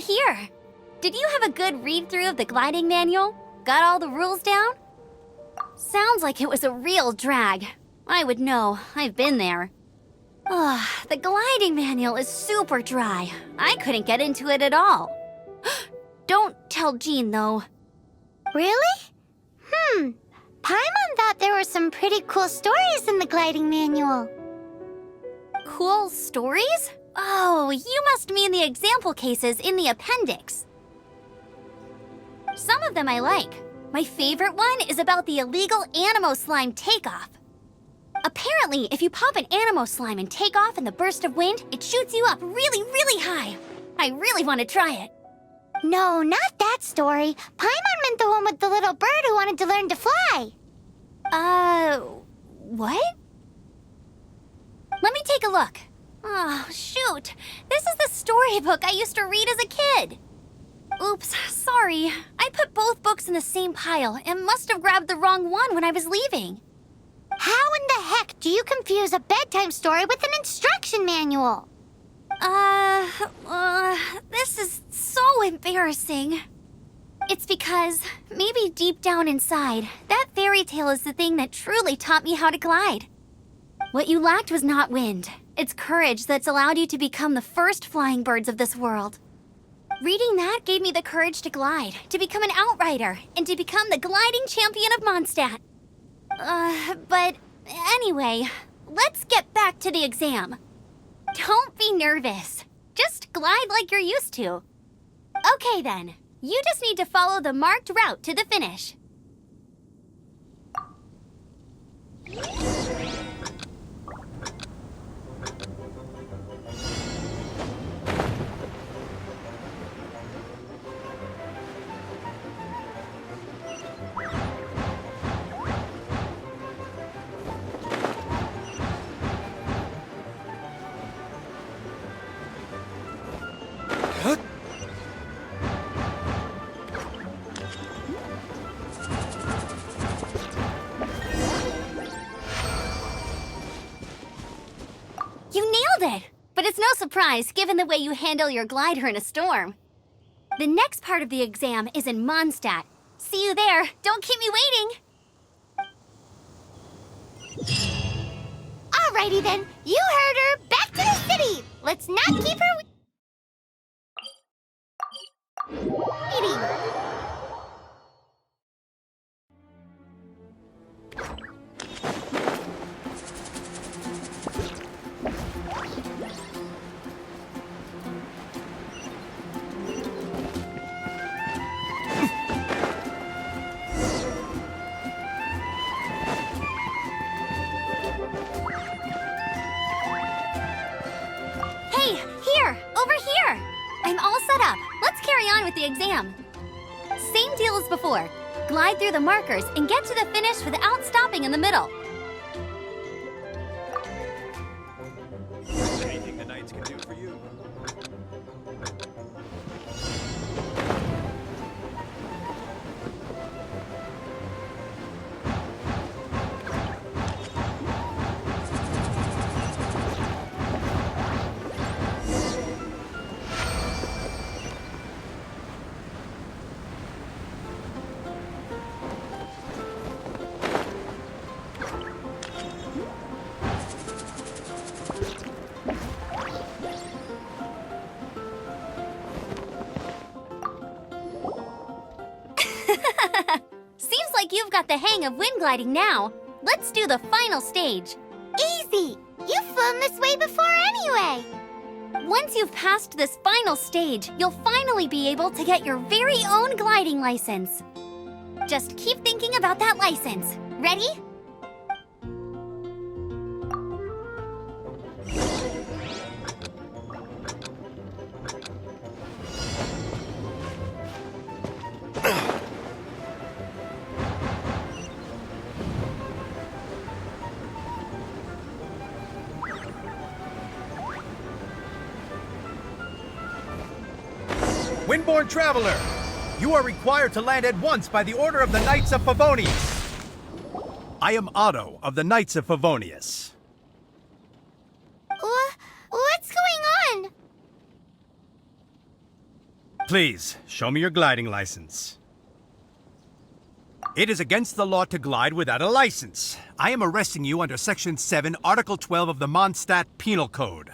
here. Did you have a good read-through of the gliding manual? Got all the rules down? Sounds like it was a real drag. I would know. I've been there. Ugh, the gliding manual is super dry. I couldn't get into it at all. Don't tell Jean, though. Really? Paimon thought there were some pretty cool stories in the gliding manual. Cool stories? Oh, you must mean the example cases in the appendix. Some of them I like. My favorite one is about the illegal Animo Slime takeoff. Apparently, if you pop an Animo Slime and take off in the burst of wind, it shoots you up really, really high. I really want to try it. No, not that story. Paimon meant the one with the little bird who wanted to learn to fly. What? Let me take a look. Oh, shoot. This is the storybook I used to read as a kid. Oops, sorry. I put both books in the same pile and must have grabbed the wrong one when I was leaving. How in the heck do you confuse a bedtime story with an instruction manual? This is so embarrassing. It's because, maybe deep down inside, that fairy tale is the thing that truly taught me how to glide. What you lacked was not wind. It's courage that's allowed you to become the first flying birds of this world. Reading that gave me the courage to glide, to become an outrider, and to become the gliding champion of Mondstadt. But anyway, let's get back to the exam. Don't be nervous. Just glide like you're used to. Okay then, you just need to follow the marked route to the finish. You nailed it! But it's no surprise, given the way you handle your glider in a storm. The next part of the exam is in Mondstadt. See you there. Don't keep me waiting. Alrighty then, you heard her. Back to the city. Let's not keep her waiting. Hey, here! Over here! I'm all set up. Let's carry on with the exam. Same deal as before. Glide through the markers and get to the finish without stopping in the middle. Anything the Knights can do for you? Seems like you've got the hang of wind gliding now. Let's do the final stage. Easy. You've flown this way before anyway. Once you've passed this final stage, you'll finally be able to get your very own gliding license. Just keep thinking about that license. Ready? Windborne Traveler! You are required to land at once by the order of the Knights of Favonius. I am Otto of the Knights of Favonius. What's going on? Please, show me your gliding license. It is against the law to glide without a license. I am arresting you under Section 7, Article 12 of the Mondstadt Penal Code.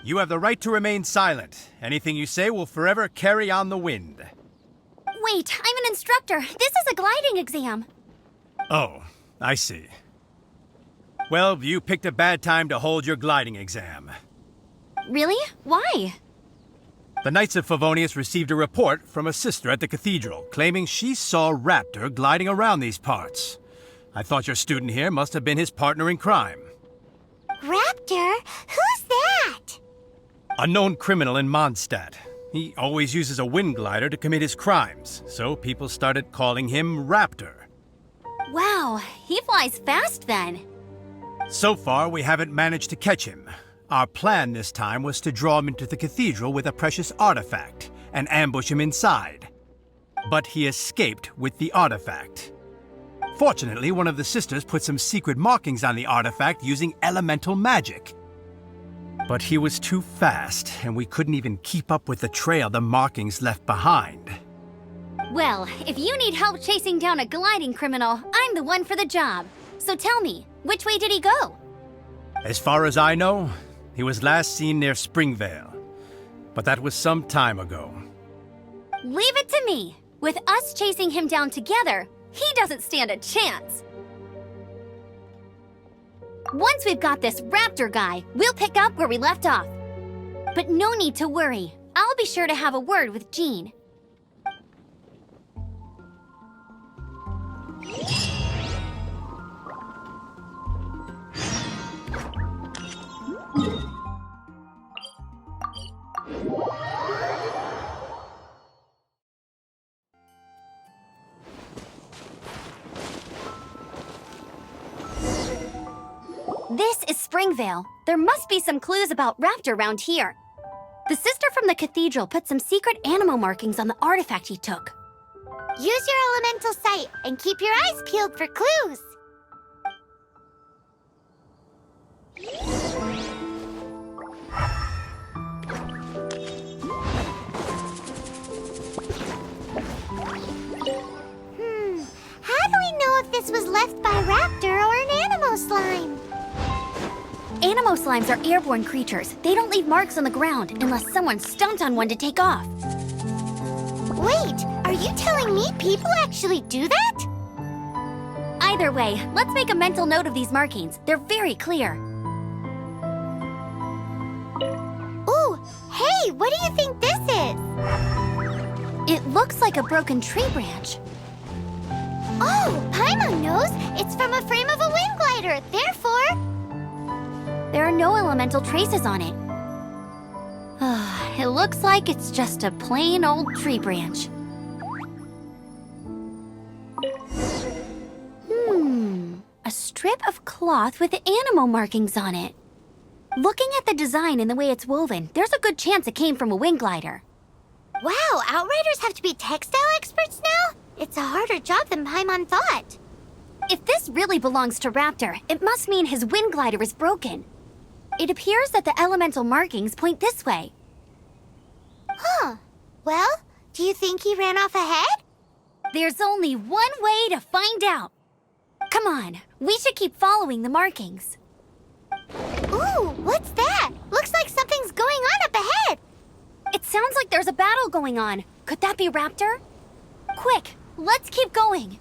You have the right to remain silent. Anything you say will forever carry on the wind. Wait, I'm an instructor. This is a gliding exam. Oh, I see. Well, you picked a bad time to hold your gliding exam. Really? Why? The Knights of Favonius received a report from a sister at the cathedral claiming she saw Raptor gliding around these parts. I thought your student here must have been his partner in crime. Raptor? Who's that? A known criminal in Mondstadt. He always uses a wind glider to commit his crimes, so people started calling him Raptor. Wow, he flies fast then. So far, we haven't managed to catch him. Our plan this time was to draw him into the cathedral with a precious artifact and ambush him inside. But he escaped with the artifact. Fortunately, one of the sisters put some secret markings on the artifact using elemental magic. But he was too fast, and we couldn't even keep up with the trail the markings left behind. Well, if you need help chasing down a gliding criminal, I'm the one for the job. So tell me, which way did he go? As far as I know, he was last seen near Springvale. But that was some time ago. Leave it to me. With us chasing him down together, he doesn't stand a chance. Once we've got this Raptor guy, we'll pick up where we left off. But no need to worry. I'll be sure to have a word with Jean. This is Springvale. There must be some clues about Raptor around here. The sister from the cathedral put some secret animal markings on the artifact he took. Use your elemental sight and keep your eyes peeled for clues. How do we know if this was left by Raptor or an animal slime? Animo slimes are airborne creatures. They don't leave marks on the ground unless someone stomped on one to take off. Wait, are you telling me people actually do that? Either way, let's make a mental note of these markings. They're very clear. Ooh, hey, what do you think this is? It looks like a broken tree branch. Oh, Paimon knows. It's from a frame of a wind glider. Therefore, There are no elemental traces on it. It looks like it's just a plain old tree branch. A strip of cloth with animal markings on it. Looking at the design and the way it's woven, there's a good chance it came from a wind glider. wow, Outriders have to be textile experts now? It's a harder job than Paimon thought. If this really belongs to Raptor, it must mean his wind glider is broken. It appears that the elemental markings point this way. Huh. Well, do you think he ran off ahead? There's only one way to find out. Come on, we should keep following the markings. Ooh, what's that? Looks like something's going on up ahead. It sounds like there's a battle going on. Could that be Raptor? Quick, let's keep going.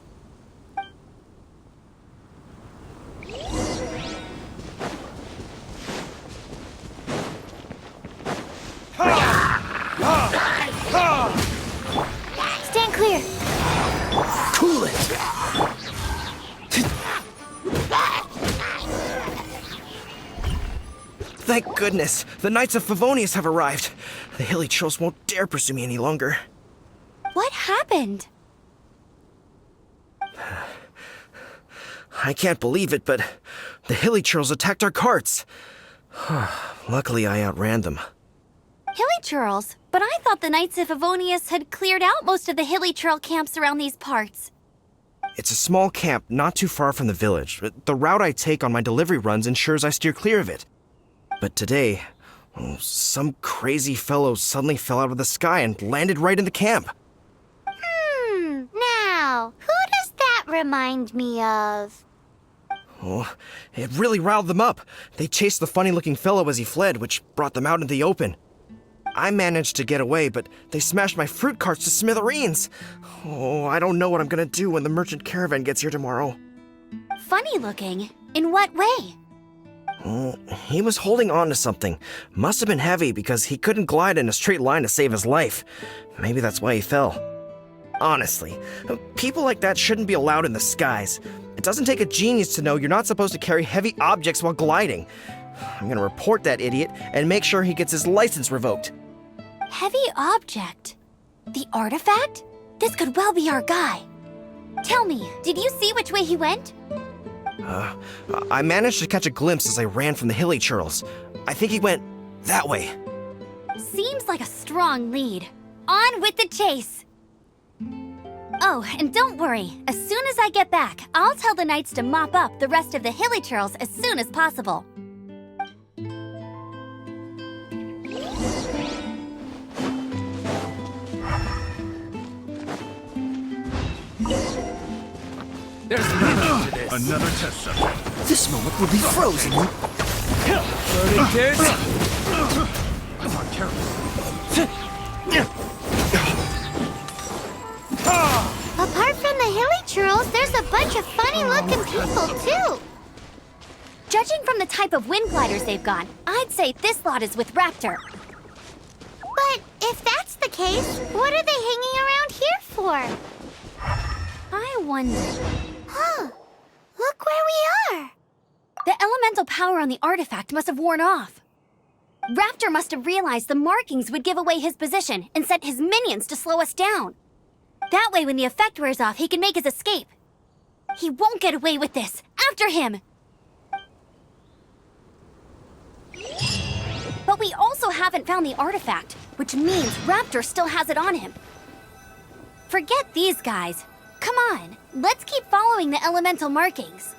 Stand clear. Cool it! Thank goodness! The Knights of Favonius have arrived. The hilly trolls won't dare pursue me any longer. What happened? I can't believe it, but the hilly trolls attacked our carts. Luckily, I outran them. Hilly Churls? But I thought the Knights of Favonius had cleared out most of the Hilly Churl camps around these parts. It's a small camp not too far from the village. The route I take on my delivery runs ensures I steer clear of it. But today, Oh, some crazy fellow suddenly fell out of the sky and landed right in the camp. Now, who does that remind me of? Oh, it really riled them up. They chased the funny-looking fellow as he fled, which brought them out in the open. I managed to get away, but they smashed my fruit carts to smithereens. Oh, I don't know what I'm gonna do when the merchant caravan gets here tomorrow. Funny looking? In what way? Oh, he was holding on to something. Must have been heavy because he couldn't glide in a straight line to save his life. Maybe that's why he fell. Honestly, people like that shouldn't be allowed in the skies. It doesn't take a genius to know you're not supposed to carry heavy objects while gliding. I'm gonna report that idiot and make sure he gets his license revoked. Heavy object? The artifact? This could well be our guy. Tell me, did you see which way he went? I managed to catch a glimpse as I ran from the hilly churls. I think he went that way. Seems like a strong lead. On with the chase! Oh, and don't worry. As soon as I get back, I'll tell the knights to mop up the rest of the hilly churls as soon as possible. There's no end to this. Another test subject. This moment will be frozen. Burning kids? Come on, careful. Apart from the hilly churls, there's a bunch of funny-looking people, too. Judging from the type of wind gliders they've got, I'd say this lot is with Raptor. But if that's the case, what are they hanging around here for? I wonder... Huh. Look where we are. The elemental power on the artifact must have worn off. Raptor must have realized the markings would give away his position and sent his minions to slow us down. That way, when the effect wears off, he can make his escape. He won't get away with this. After him! But we also haven't found the artifact, which means Raptor still has it on him. Forget these guys. Come on, let's keep following the elemental markings.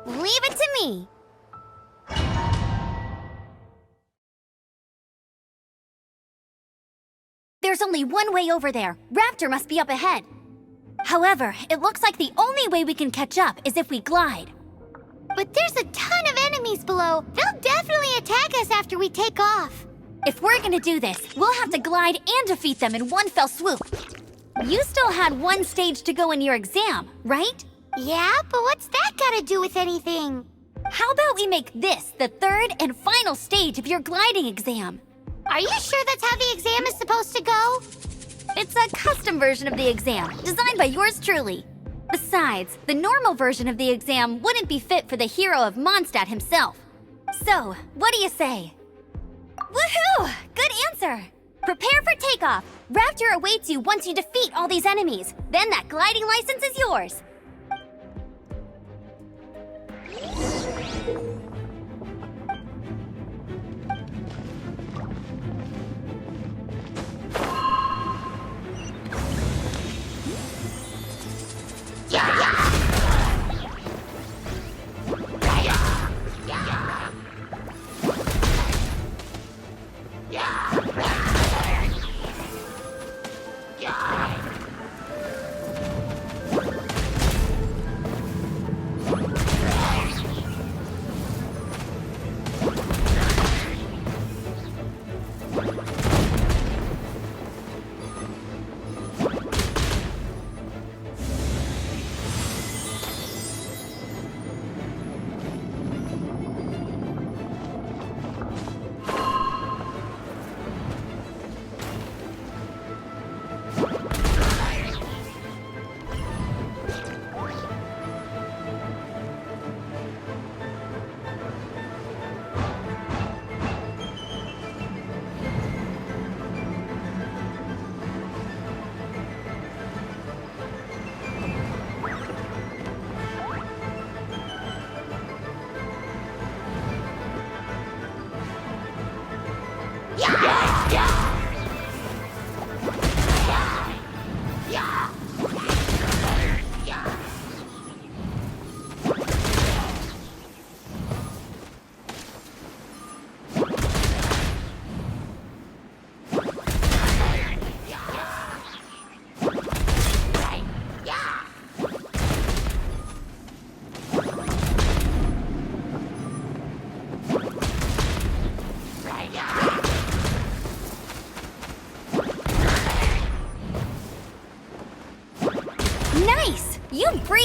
Leave it to me. There's only one way over there. Raptor must be up ahead. However, it looks like the only way we can catch up is if we glide. But there's a ton of enemies below. They'll definitely attack us after we take off. If we're gonna do this, we'll have to glide and defeat them in one fell swoop. You still had one stage to go in your exam, right? Yeah, but what's that got to do with anything? How about we make this the third and final stage of your gliding exam? Are you sure that's how the exam is supposed to go? It's a custom version of the exam, designed by yours truly. Besides, the normal version of the exam wouldn't be fit for the hero of Mondstadt himself. So, what do you say? Woohoo! Good answer! Prepare for takeoff. Raptor awaits you once you defeat all these enemies. Then that gliding license is yours.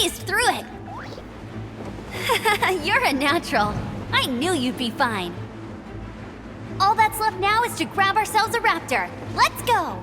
breezed through it. You're a natural. I knew you'd be fine. All that's left now is to grab ourselves a raptor. Let's go!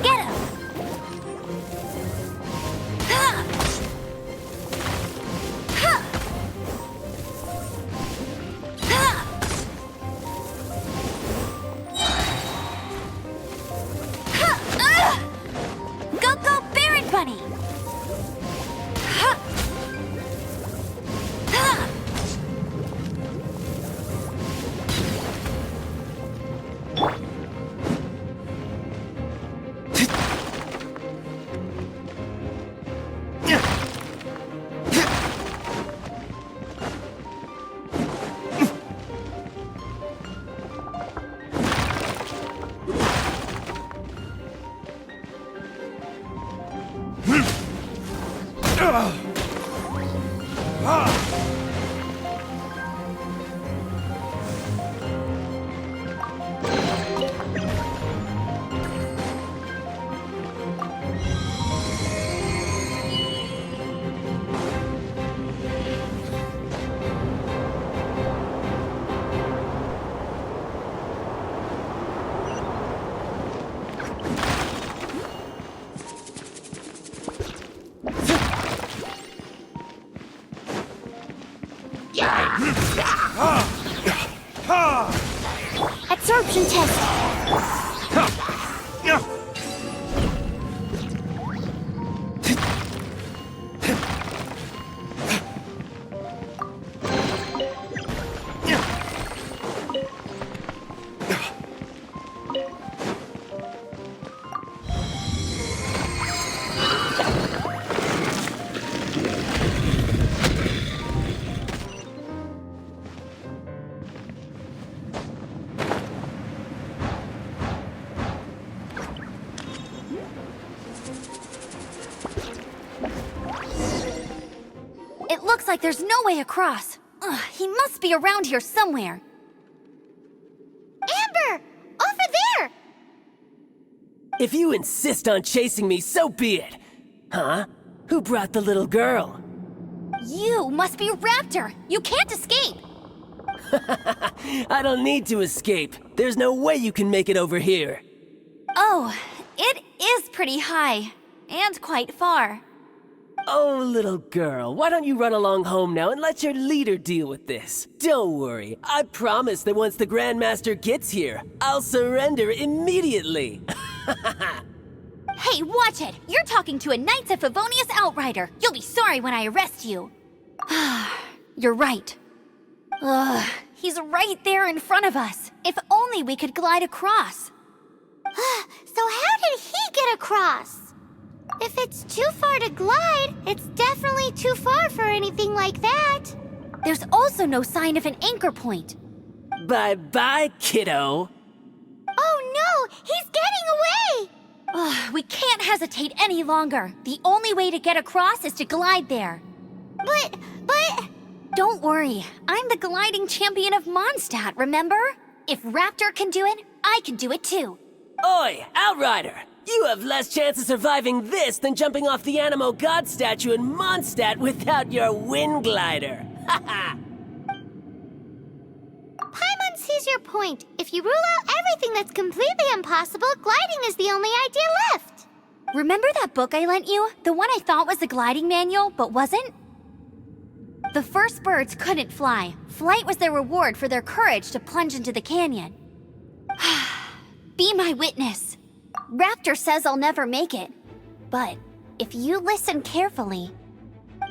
Get him! Go, go, Baron Bunny! Absorption test. It looks like there's no way across. Ugh, he must be around here somewhere. Amber! Over there! If you insist on chasing me, so be it. Huh? Who brought the little girl? You must be Raptor! You can't escape! I don't need to escape. There's no way you can make it over here. Oh, it is pretty high. And quite far. Oh, little girl, why don't you run along home now and let your leader deal with this? Don't worry, I promise that once the Grandmaster gets here, I'll surrender immediately. Hey, watch it! You're talking to a Knights of Favonius Outrider! You'll be sorry when I arrest you! You're right. Ugh, he's right there in front of us. If only we could glide across. So how did he get across? If it's too far to glide, it's definitely too far for anything like that. There's also no sign of an anchor point. Bye-bye, kiddo. Oh no, he's getting away! Ugh, we can't hesitate any longer. The only way to get across is to glide there. But... Don't worry, I'm the gliding champion of Mondstadt, remember? If Raptor can do it, I can do it too. Oi, Outrider! You have less chance of surviving this than jumping off the Animo God statue in Mondstadt without your wind glider. Haha! Paimon sees your point. If you rule out everything that's completely impossible, gliding is the only idea left. Remember that book I lent you? The one I thought was the gliding manual, but wasn't? The first birds couldn't fly. Flight was their reward for their courage to plunge into the canyon. Be my witness. Raptor says I'll never make it. But if you listen carefully...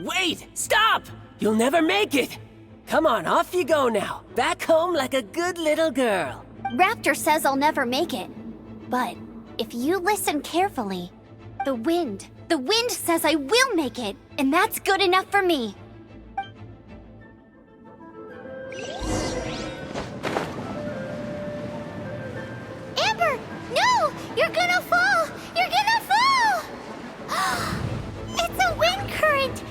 Wait! Stop! You'll never make it! Come on, off you go now. Back home like a good little girl. Raptor says I'll never make it. But if you listen carefully, the wind says I will make it, and that's good enough for me. Amber, no! You're gonna fall! You're gonna fall! It's a wind current!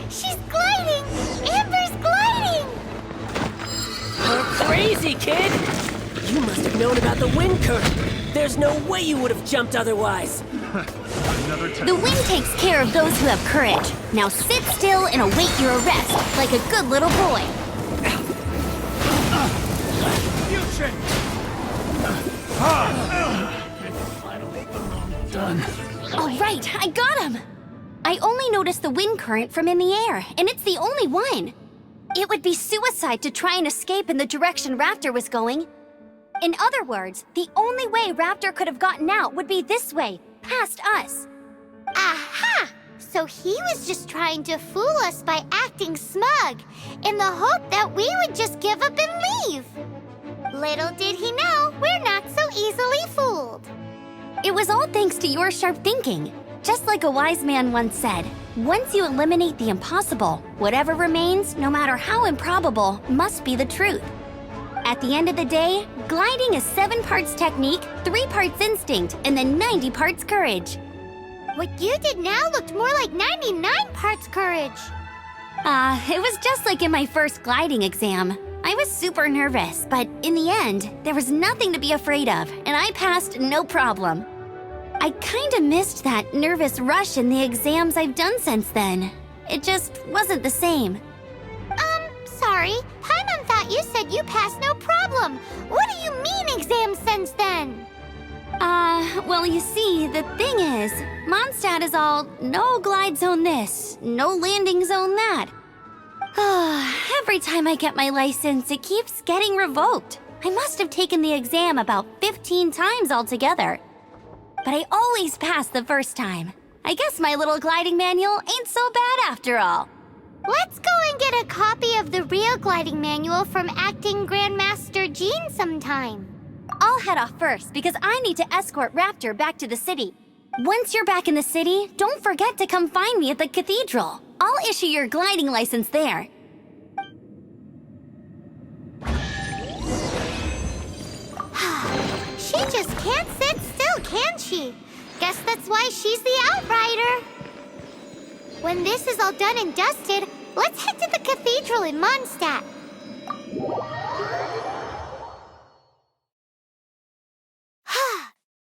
She's gliding! Amber's gliding! You're crazy, kid! You must have known about the wind current. There's no way you would have jumped otherwise. The wind takes care of those who have courage. Now sit still and await your arrest, like a good little boy. Done. All right, I got him! I only noticed the wind current from in the air, and it's the only one. It would be suicide to try and escape in the direction Raptor was going. In other words, the only way Raptor could have gotten out would be this way, past us. Aha! So he was just trying to fool us by acting smug, in the hope that we would just give up and leave. Little did he know, we're not so easily fooled. It was all thanks to your sharp thinking. Just like a wise man once said, once you eliminate the impossible, whatever remains, no matter how improbable, must be the truth. At the end of the day, gliding is 7 parts technique, 3 parts instinct, and then 90 parts courage. What you did now looked more like 99 parts courage. It was just like in my first gliding exam. I was super nervous, but in the end, there was nothing to be afraid of, and I passed no problem. I kinda missed that nervous rush in the exams I've done since then. It just wasn't the same. Sorry. Paimon thought you said you passed no problem. What do you mean exams since then? Well, you see, the thing is, Mondstadt is all no glide zone this, no landing zone that. Every time I get my license, it keeps getting revoked. I must have taken the exam about 15 times altogether. But I always pass the first time. I guess my little gliding manual ain't so bad after all. Let's go and get a copy of the real gliding manual from Acting Grandmaster Jean sometime. I'll head off first because I need to escort Raptor back to the city. Once you're back in the city, don't forget to come find me at the cathedral. I'll issue your gliding license there. She just can't sit still, can she? Guess that's why she's the Outrider. When this is all done and dusted, let's head to the cathedral in Mondstadt.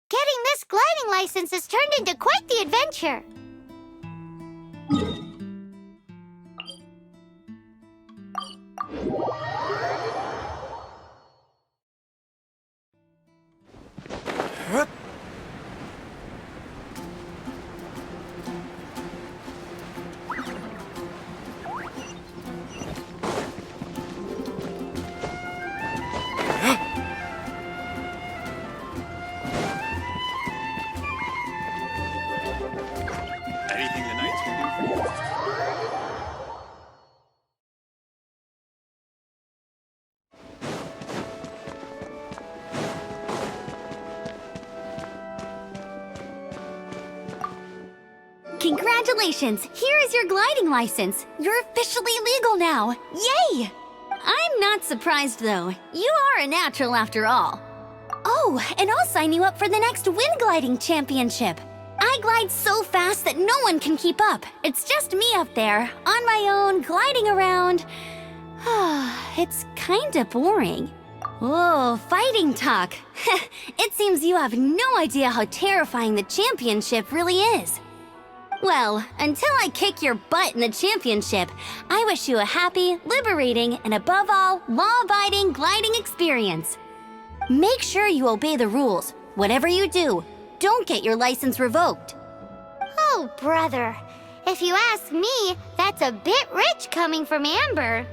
Getting this gliding license has turned into quite the adventure. Congratulations! Here is your gliding license. You're officially legal now. Yay! I'm not surprised though. You are a natural after all. Oh, and I'll sign you up for the next wind gliding championship. I glide so fast that no one can keep up. It's just me up there, on my own, gliding around. It's kinda boring. Oh, fighting talk. It seems you have no idea how terrifying the championship really is. Well, until I kick your butt in the championship, I wish you a happy, liberating, and above all, law-abiding gliding experience. Make sure you obey the rules. Whatever you do, don't get your license revoked. Oh, brother. If you ask me, that's a bit rich coming from Amber.